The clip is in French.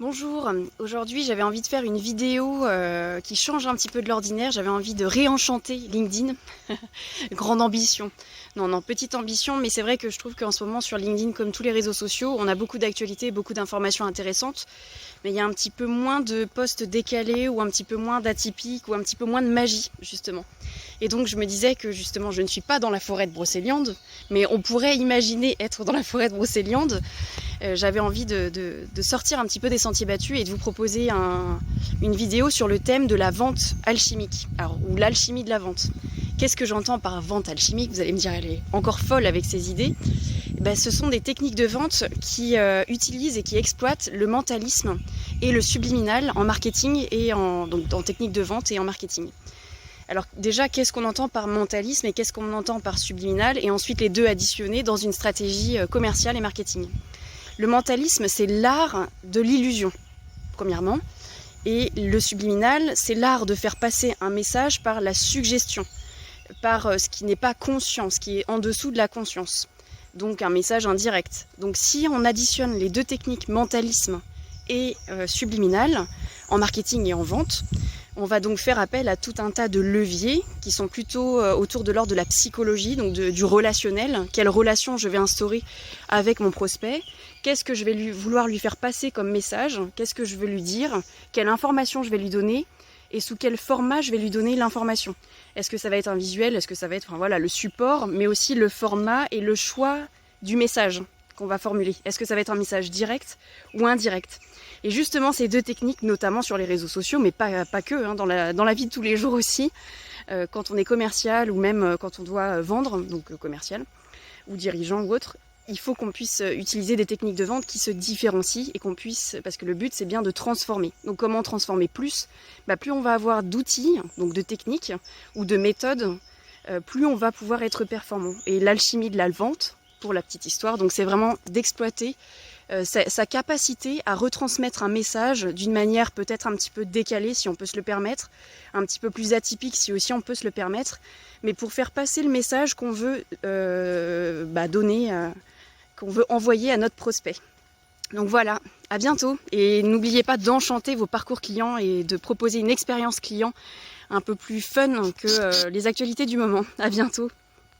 Bonjour, aujourd'hui j'avais envie de faire une vidéo qui change un petit peu de l'ordinaire, j'avais envie de réenchanter LinkedIn. Grande ambition. Non, petite ambition, mais c'est vrai que je trouve qu'en ce moment sur LinkedIn, comme tous les réseaux sociaux, on a beaucoup d'actualités, beaucoup d'informations intéressantes, mais il y a un petit peu moins de posts décalés ou un petit peu moins d'atypiques ou un petit peu moins de magie, justement. Et donc je me disais que justement je ne suis pas dans la forêt de Brocéliande, mais on pourrait imaginer être dans la forêt de Brocéliande. J'avais envie de sortir un petit peu des sentiers battus et de vous proposer une vidéo sur le thème de la vente alchimique, ou l'alchimie de la vente. Qu'est-ce que j'entends par vente alchimique? Vous allez me dire, elle est encore folle avec ses idées. Ce sont des techniques de vente qui utilisent et qui exploitent le mentalisme et le subliminal en marketing et donc en technique de vente et en marketing. Alors déjà, qu'est-ce qu'on entend par mentalisme et qu'est-ce qu'on entend par subliminal, et ensuite les deux additionnés dans une stratégie commerciale et marketing. Le mentalisme, c'est l'art de l'illusion, premièrement, et le subliminal, c'est l'art de faire passer un message par la suggestion, par ce qui n'est pas conscient, ce qui est en dessous de la conscience, donc un message indirect. Donc si on additionne les deux techniques, mentalisme et subliminal, en marketing et en vente, on va donc faire appel à tout un tas de leviers qui sont plutôt autour de l'ordre de la psychologie, donc du relationnel. Quelle relation je vais instaurer avec mon prospect? Qu'est-ce que je vais vouloir lui faire passer comme message? Qu'est-ce que je veux lui dire? Quelle information je vais lui donner? Et sous quel format je vais lui donner l'information? Est-ce que ça va être un visuel? Est-ce que ça va être le support, mais aussi le format et le choix du message qu'on va formuler? Est-ce que ça va être un message direct ou indirect? Et justement, ces deux techniques, notamment sur les réseaux sociaux, mais pas que, dans la vie de tous les jours aussi, quand on est commercial ou même quand on doit vendre, donc commercial, ou dirigeant ou autre, il faut qu'on puisse utiliser des techniques de vente qui se différencient et qu'on puisse, parce que le but c'est bien de transformer. Donc comment transformer plus? Plus on va avoir d'outils, donc de techniques ou de méthodes, plus on va pouvoir être performant. Et l'alchimie de la vente, pour la petite histoire, donc c'est vraiment d'exploiter sa capacité à retransmettre un message d'une manière peut-être un petit peu décalée si on peut se le permettre, un petit peu plus atypique si aussi on peut se le permettre, mais pour faire passer le message qu'on veut donner, qu'on veut envoyer à notre prospect. Donc voilà, à bientôt, et n'oubliez pas d'enchanter vos parcours clients et de proposer une expérience client un peu plus fun que les actualités du moment. À bientôt.